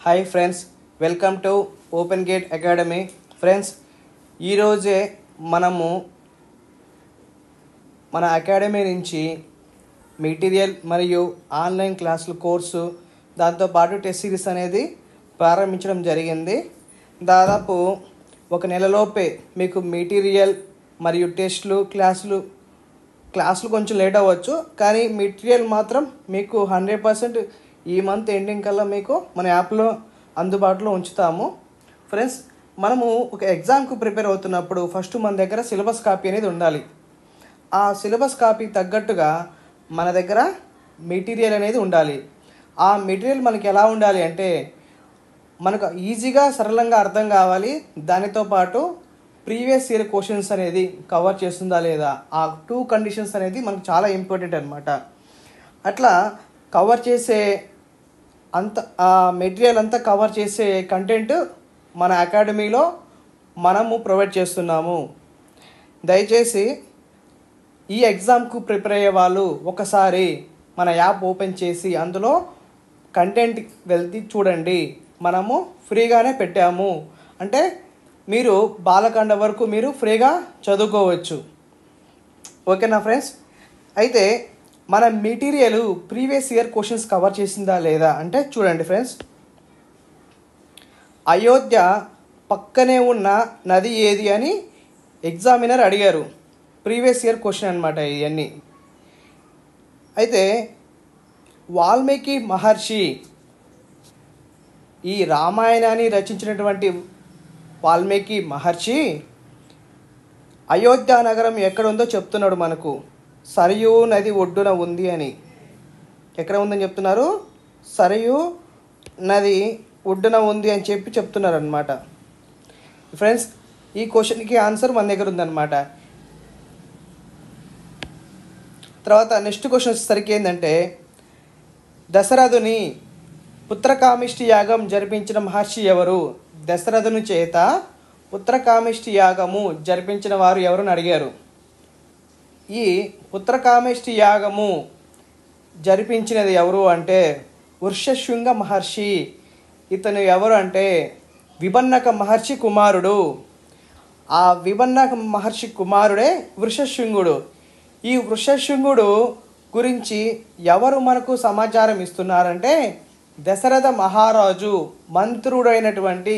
Hi friends, welcome to open gate academy. Friends, ఈరోజే మనము మన అకాడమీ నుంచి మెటీరియల్ మరియు ఆన్లైన్ క్లాసుల కోర్సు, దాంతోపాటు టెస్ట్ సిరీస్ అనేది ప్రారంభించడం జరిగింది. దాదాపు ఒక నెలలోపే మీకు మెటీరియల్ మరియు టెస్ట్లు క్లాసులు కొంచెం లేట్ అవ్వచ్చు, కానీ మెటీరియల్ మాత్రం మీకు 100% ఈ మంత్ ఎండింగ్ కల్లా మీకు మన యాప్లో అందుబాటులో ఉంచుతాము. ఫ్రెండ్స్, మనము ఒక ఎగ్జామ్కు ప్రిపేర్ అవుతున్నప్పుడు ఫస్ట్ మన దగ్గర సిలబస్ కాపీ అనేది ఉండాలి. ఆ సిలబస్ కాపీ తగ్గట్టుగా మన దగ్గర మెటీరియల్ అనేది ఉండాలి. ఆ మెటీరియల్ మనకి ఎలా ఉండాలి అంటే, మనకు ఈజీగా సరళంగా అర్థం కావాలి. దానితో పాటు ప్రీవియస్ ఇయర్ క్వశ్చన్స్ అనేది కవర్ చేస్తుందా లేదా, ఆ 2 కండిషన్స్ అనేది మనకు చాలా ఇంపార్టెంట్ అనమాట. అట్లా కవర్ చేసే ఆ మెటీరియల్ అంతా కవర్ చేసే కంటెంట్ మన అకాడమీలో మనము ప్రొవైడ్ చేస్తున్నాము. దయచేసి ఈ ఎగ్జామ్కు ప్రిపేర్ అయ్యే వాళ్ళు ఒకసారి మన యాప్ ఓపెన్ చేసి అందులో కంటెంట్ వెళ్తే చూడండి. మనము ఫ్రీగానే పెట్టాము, అంటే మీరు బాలకాండ వరకు మీరు ఫ్రీగా చదువుకోవచ్చు. ఓకేనా ఫ్రెండ్స్? అయితే మన material previous year questions cover చేసిందా లేదా అంటే చూడండి ఫ్రెండ్స్. అయోధ్య పక్కనే ఉన్న నది ఏది అని ఎగ్జామినర్ అడిగారు. ప్రీవియస్ ఇయర్ క్వశ్చన్ అనమాట ఇవన్నీ. అయితే వాల్మీకి మహర్షి ఈ రామాయణాన్ని రచించినటువంటి వాల్మీకి మహర్షి అయోధ్య నగరం ఎక్కడ ఉందో చెప్తున్నాడు మనకు. సరయూ నది ఒడ్డున ఉంది అని. ఎక్కడ ఉందని చెప్తున్నారు? సరయూ నది ఒడ్డున ఉంది అని చెప్తున్నారు అనమాట. ఫ్రెండ్స్, ఈ క్వశ్చన్కి ఆన్సర్ మన దగ్గర ఉందన్నమాట. తర్వాత నెక్స్ట్ క్వశ్చన్ వచ్చేసరికి ఏంటంటే, దశరథుని పుత్రకామిష్టి యాగం జరిపించిన మహర్షి ఎవరు? దశరథుని చేత పుత్రకామిష్టి యాగము జరిపించిన వారు ఎవరు అని అడిగారు. ఈ పుత్రకామిష్టి యాగము జరిపించినది ఎవరు అంటే వృషశృంగ మహర్షి. ఇతను ఎవరు అంటే విభన్నక మహర్షి కుమారుడు. ఆ విభన్నక మహర్షి కుమారుడే వృషశృంగుడు. ఈ వృషశృంగుడు గురించి ఎవరు మనకు సమాచారం ఇస్తున్నారంటే దశరథ మహారాజు మంత్రుడైనటువంటి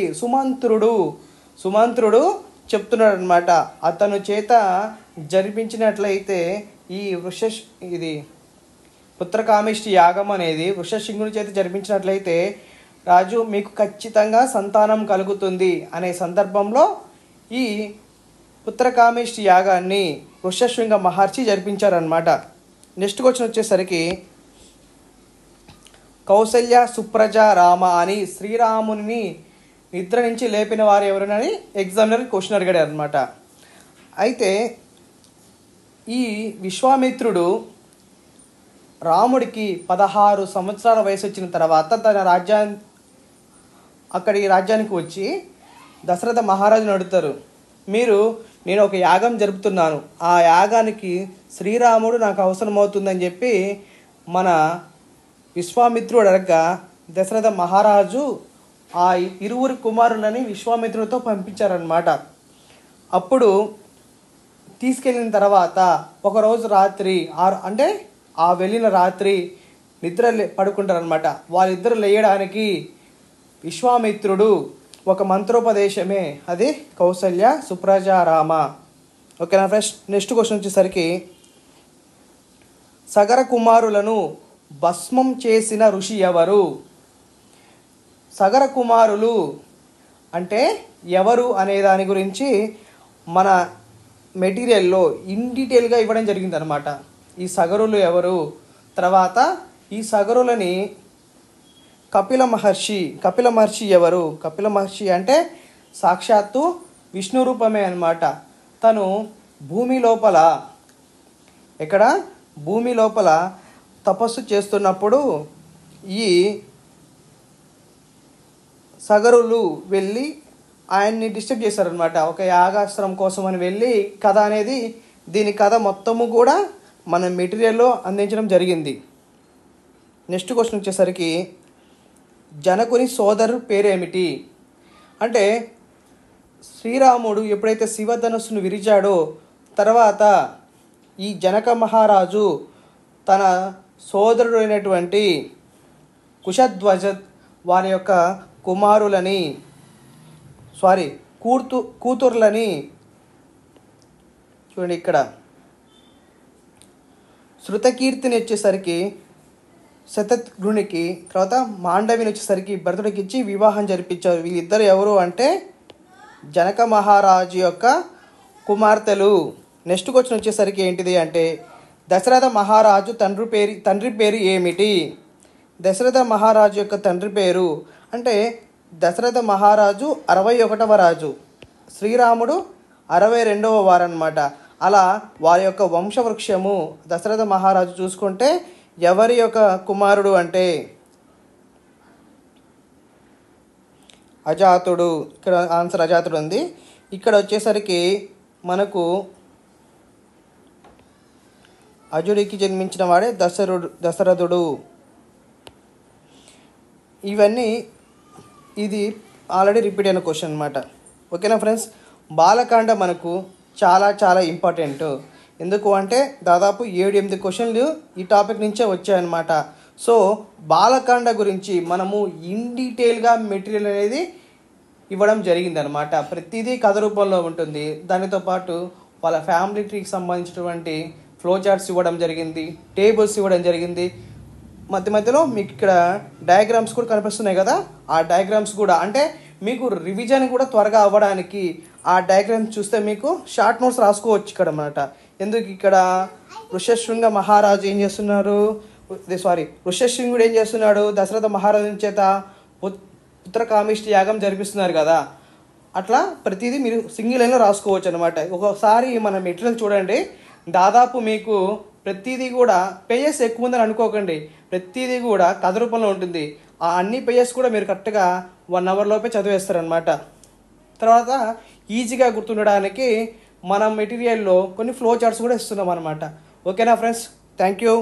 సుమంత్రుడు చెప్తున్నాడు అనమాట. అతను చేత జరిపించినట్లయితే ఇది పుత్రకామిష్టి యాగం అనేది వృషశృంగుని చేత జరిపించినట్లయితే రాజు మీకు ఖచ్చితంగా సంతానం కలుగుతుంది అనే సందర్భంలో ఈ పుత్రకామిష్టి యాగాన్ని వృషశృంగ మహర్షి జరిపించారనమాట. నెక్స్ట్ క్వశ్చన్ వచ్చేసరికి, కౌసల్య సుప్రజ రామ అని శ్రీరాముని నిద్ర నుంచి లేపిన వారు ఎవరని ఎగ్జామినర్ క్వశ్చన్ అడిగాడు అనమాట. అయితే ఈ విశ్వామిత్రుడు రాముడికి 16 సంవత్సరాల వయసు వచ్చిన తర్వాత తన రాజ్యానికి వచ్చి దశరథ మహారాజును అడుగుతారు, నేను ఒక యాగం జరుపుతున్నాను, ఆ యాగానికి శ్రీరాముడు నాకు అవసరమవుతుందని చెప్పి మన విశ్వామిత్రుడు అడగగా దశరథ మహారాజు ఆ 2 కుమారులని విశ్వామిత్రుడితో పంపించారనమాట. అప్పుడు తీసుకెళ్ళిన తర్వాత ఒకరోజు రాత్రి అంటే ఆ వెళ్ళిన రాత్రి నిద్ర పడుకుంటారనమాట. వాళ్ళిద్దరు లేయడానికి విశ్వామిత్రుడు ఒక మంత్రోపదేశమే, అది కౌసల్య సుప్రజ రామ. ఓకేనా ఫ్రెండ్స్? నెక్స్ట్ క్వశ్చన్ వచ్చేసరికి, సగర కుమారులను భస్మం చేసిన ఋషి ఎవరు? సగర కుమారులు అంటే ఎవరు అనే దాని గురించి మన మెటీరియల్లో ఇన్ డీటెయిల్గా ఇవ్వడం జరిగింది అనమాట. ఈ సగరులు ఎవరు, తర్వాత ఈ సగరులని కపిల మహర్షి ఎవరు? కపిల మహర్షి అంటే సాక్షాత్తు విష్ణు రూపమే అనమాట. తను భూమి లోపల తపస్సు చేస్తున్నప్పుడు ఈ సగరులు వెళ్ళి ఆయన్ని డిస్టర్బ్ చేశారనమాట. ఒక యాగాశ్రమం కోసం అని వెళ్ళి దీని కథ మొత్తము కూడా మన మెటీరియల్లో అందించడం జరిగింది. నెక్స్ట్ క్వశ్చన్ వచ్చేసరికి, జనకుని సోదరు పేరేమిటి? అంటే శ్రీరాముడు ఎప్పుడైతే శివధనుస్సును విరిచాడో తర్వాత ఈ జనక మహారాజు తన సోదరుడైనటువంటి కుశధ్వజ వారి యొక్క కుమారులని కూతుర్లని చూడండి ఇక్కడ శృతకీర్తిని వచ్చేసరికి శతఘ్నునికి, తర్వాత మాండవిని వచ్చేసరికి భరతుడికి ఇచ్చి వివాహం జరిపించారు. వీళ్ళిద్దరు ఎవరు అంటే జనక మహారాజు యొక్క కుమార్తెలు. నెక్స్ట్ క్వశ్చన్ వచ్చేసరికి ఏంటిది అంటే దశరథ మహారాజు తండ్రి పేరు ఏమిటి? దశరథ మహారాజు యొక్క తండ్రి పేరు అంటే దశరథ మహారాజు 61వ రాజు, శ్రీరాముడు 62వ వారనమాట. అలా వారి యొక్క వంశవృక్షము దశరథ మహారాజు చూసుకుంటే ఎవరి యొక్క కుమారుడు అంటే అజాతుడు. ఇక్కడ ఆన్సర్ అజాతుడు ఉంది. ఇక్కడ వచ్చేసరికి మనకు అజుడికి జన్మించిన వాడే దశరథుడు. ఇవన్నీ ఇది ఆల్రెడీ రిపీట్ అయిన క్వశ్చన్ అనమాట. ఓకేనా ఫ్రెండ్స్, బాలకాండ మనకు చాలా చాలా ఇంపార్టెంట్. ఎందుకు అంటే దాదాపు 7-8 క్వశ్చన్లు ఈ టాపిక్ నుంచే వచ్చాయన్నమాట. సో బాలకాండ గురించి మనము ఇన్ డీటెయిల్గా మెటీరియల్ అనేది ఇవ్వడం జరిగిందనమాట. ప్రతిదీ కథ రూపంలో ఉంటుంది. దానితో పాటు వాళ్ళ ఫ్యామిలీ ట్రీకి సంబంధించినటువంటి ఫ్లో చార్ట్స్ ఇవ్వడం జరిగింది, టేబుల్స్ ఇవ్వడం జరిగింది. మధ్యలో మీకు ఇక్కడ డయాగ్రామ్స్ కూడా కనిపిస్తున్నాయి కదా, ఆ డయాగ్రామ్స్ కూడా అంటే మీకు రివిజన్ కూడా త్వరగా అవ్వడానికి ఆ డయాగ్రామ్స్ చూస్తే మీకు షార్ట్ నోట్స్ రాసుకోవచ్చు ఇక్కడ అన్నమాట. ఎందుకు ఇక్కడ ఋష్యశృంగ మహారాజు ఏం చేస్తున్నారు, ఋష్యశృంగుడు ఏం చేస్తున్నాడు, దశరథ మహారాజు చేత పుత్రకామిష్టి యాగం జరిపిస్తున్నారు కదా. అట్లా ప్రతిదీ మీరు సింగిల్ లైన్లో రాసుకోవచ్చు అనమాట. ఒకసారి మన మెటీరియల్ చూడండి, దాదాపు మీకు ప్రతిదీ కూడా పేజెస్ ఎక్కువ ఉందని అనుకోకండి. ప్రతిదీ కూడా కథ రూపంలో ఉంటుంది. ఆ అన్ని పేజెస్ కూడా మీరు కరెక్ట్గా 1 అవర్ లోపే చదివేస్తారనమాట. తర్వాత ఈజీగా గుర్తుండడానికి మన మెటీరియల్లో కొన్ని ఫ్లో చార్ట్స్ కూడా ఇస్తున్నాం అనమాట. ఓకేనా ఫ్రెండ్స్, థ్యాంక్ యూ.